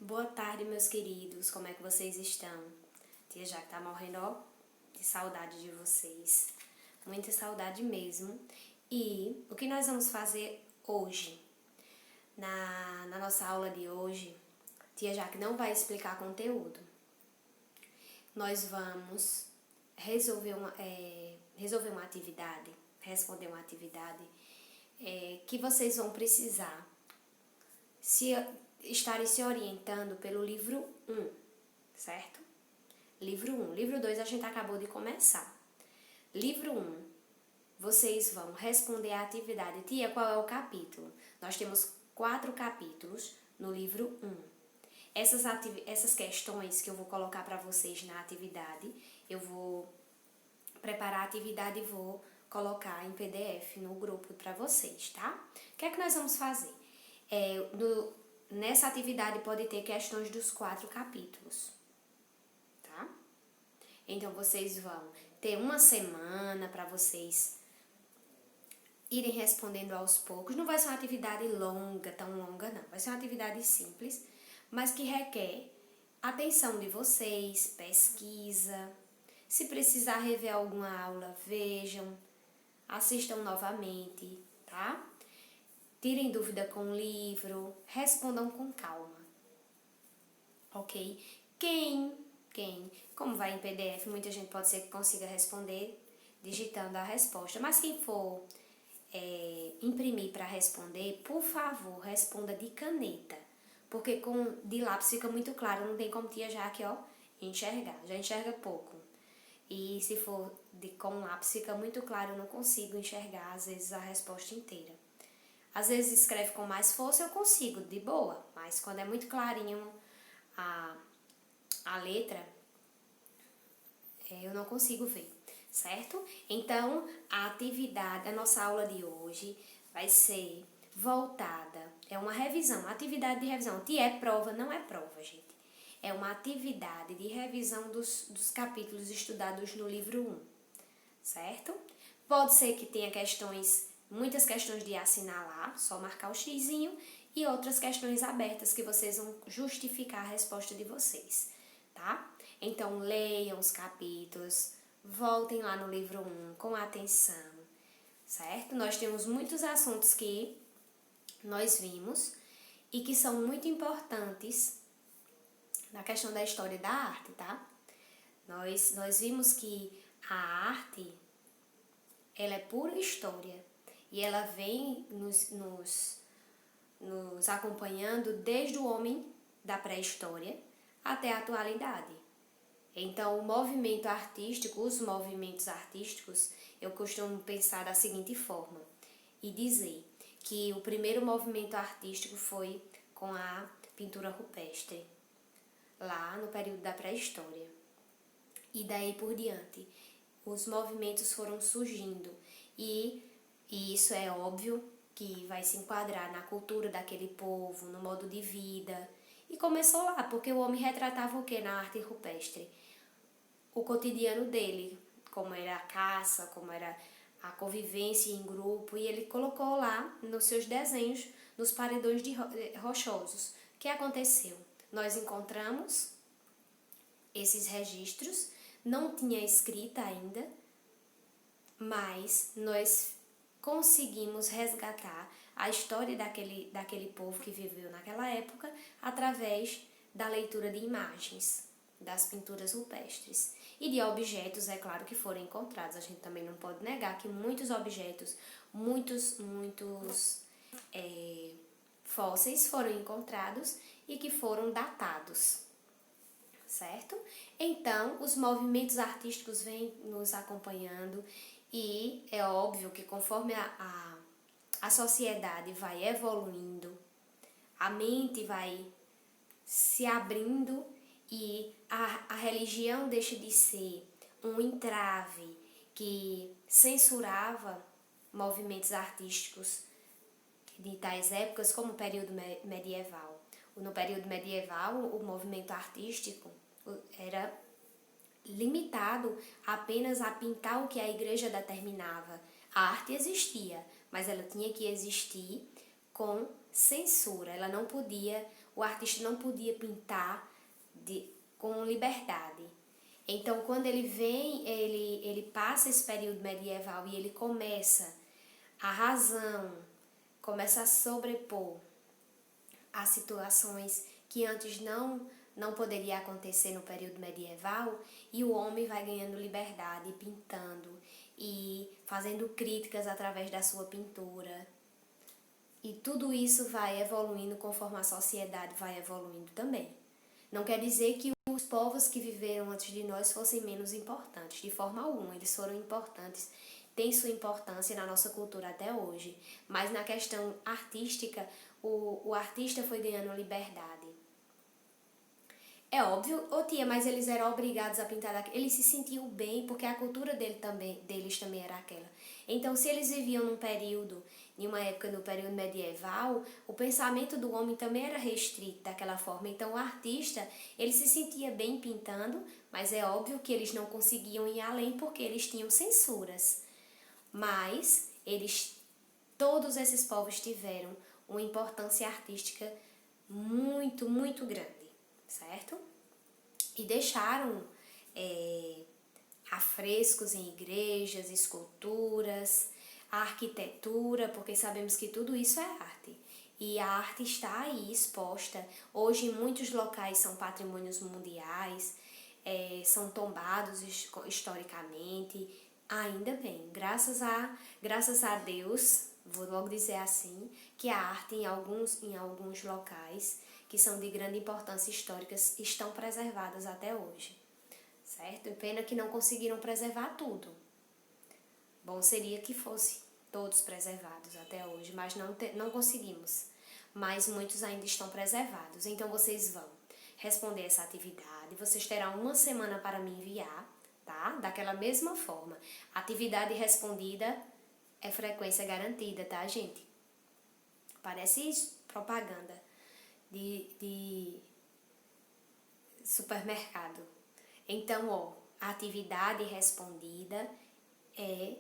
Boa tarde, meus queridos. Como é que vocês estão? Tia Jaque tá morrendo, ó, de saudade de vocês. Muita saudade mesmo. E o que nós vamos fazer hoje? Na nossa aula de hoje, Tia Jaque não vai explicar conteúdo. Nós vamos resolver uma atividade, responder uma atividade que vocês vão precisar estarem se orientando pelo livro 1, certo? Livro 1. Livro 2 a gente acabou de começar. Livro 1, vocês vão responder a atividade. Tia, qual é o capítulo? Nós temos 4 capítulos no livro 1. Essas questões que eu vou colocar para vocês na atividade, eu vou preparar a atividade e vou colocar em PDF no grupo para vocês, tá? O que é que nós vamos fazer? Nessa atividade pode ter questões dos 4 capítulos, tá? Então, vocês vão ter uma semana para vocês irem respondendo aos poucos. Não vai ser uma atividade longa, tão longa não. Vai ser uma atividade simples, mas que requer atenção de vocês, pesquisa. Se precisar rever alguma aula, vejam, assistam novamente, tá? Tirem dúvida com o livro, respondam com calma, ok? Como vai em PDF, muita gente pode ser que consiga responder digitando a resposta, mas quem for imprimir para responder, por favor, responda de caneta, porque de lápis fica muito claro, não tem como Tia Jaque, ó, enxergar, já enxerga pouco. E se for com lápis fica muito claro, eu não consigo enxergar às vezes a resposta inteira. Às vezes escreve com mais força, eu consigo, de boa. Mas quando é muito clarinho a letra, eu não consigo ver, certo? Então, a nossa aula de hoje vai ser voltada, é uma revisão, uma atividade de revisão. É prova, não é prova, gente. É uma atividade de revisão dos capítulos estudados no livro 1, certo? Pode ser que tenha muitas questões de assinalar, só marcar o xizinho, e outras questões abertas que vocês vão justificar a resposta de vocês, tá? Então, leiam os capítulos, voltem lá no livro 1 com atenção, certo? Nós temos muitos assuntos que nós vimos e que são muito importantes na questão da história da arte, tá? Nós vimos que a arte, ela é pura história. E ela vem nos acompanhando desde o homem da pré-história até a atualidade. Então, os movimentos artísticos, eu costumo pensar da seguinte forma e dizer que o primeiro movimento artístico foi com a pintura rupestre, lá no período da pré-história. E daí por diante, os movimentos foram surgindo e isso é óbvio que vai se enquadrar na cultura daquele povo, no modo de vida. E começou lá, porque o homem retratava o que na arte rupestre? O cotidiano dele, como era a caça, como era a convivência em grupo. E ele colocou lá nos seus desenhos, nos paredões rochosos. O que aconteceu? Nós encontramos esses registros, não tinha escrita ainda, mas nós conseguimos resgatar a história daquele povo que viveu naquela época através da leitura de imagens, das pinturas rupestres e de objetos, é claro, que foram encontrados. A gente também não pode negar que muitos objetos, muitos fósseis foram encontrados e que foram datados, certo? Então, os movimentos artísticos vêm nos acompanhando e é óbvio que conforme a sociedade vai evoluindo, a mente vai se abrindo e a religião deixa de ser um entrave que censurava movimentos artísticos de tais épocas, como o período medieval. No período medieval, o movimento artístico era limitado apenas a pintar o que a igreja determinava. A arte existia, mas ela tinha que existir com censura. Ela não podia o artista não podia pintar com liberdade. Então, quando ele vem, ele passa esse período medieval e ele começa a razão, começa a sobrepor as situações que antes não poderia acontecer no período medieval, e o homem vai ganhando liberdade, pintando e fazendo críticas através da sua pintura. E tudo isso vai evoluindo conforme a sociedade vai evoluindo também. Não quer dizer que os povos que viveram antes de nós fossem menos importantes, de forma alguma. Eles foram importantes, têm sua importância na nossa cultura até hoje. Mas na questão artística, o artista foi ganhando liberdade. É óbvio, tia, mas eles eram obrigados a pintar daquilo. Eles se sentiam bem, porque a cultura deles também era aquela. Então, se eles viviam em uma época no período medieval, o pensamento do homem também era restrito daquela forma. Então, o artista, ele se sentia bem pintando, mas é óbvio que eles não conseguiam ir além porque eles tinham censuras. Mas todos esses povos tiveram uma importância artística muito, muito grande. Certo? E deixaram afrescos em igrejas, esculturas, a arquitetura, porque sabemos que tudo isso é arte. E a arte está aí exposta. Hoje, em muitos locais são patrimônios mundiais, são tombados historicamente. Ainda bem, graças a Deus, vou logo dizer assim, que a arte em alguns locais que são de grande importância histórica estão preservadas até hoje, certo? Pena que não conseguiram preservar tudo. Bom seria que fosse todos preservados até hoje, mas não conseguimos. Mas muitos ainda estão preservados. Então vocês vão responder essa atividade, vocês terão uma semana para me enviar, tá? Daquela mesma forma. Atividade respondida é frequência garantida, tá, gente? Parece propaganda de supermercado. Então, a atividade respondida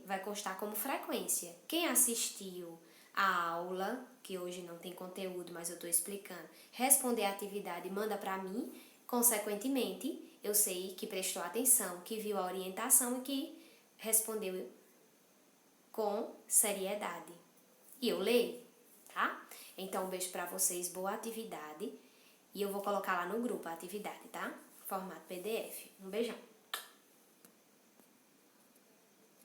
vai constar como frequência. Quem assistiu a aula, que hoje não tem conteúdo, mas eu estou explicando, responder a atividade e manda para mim, consequentemente, eu sei que prestou atenção, que viu a orientação e que respondeu com seriedade. E eu leio, tá? Então, um beijo pra vocês, boa atividade. E eu vou colocar lá no grupo a atividade, tá? Formato PDF. Um beijão.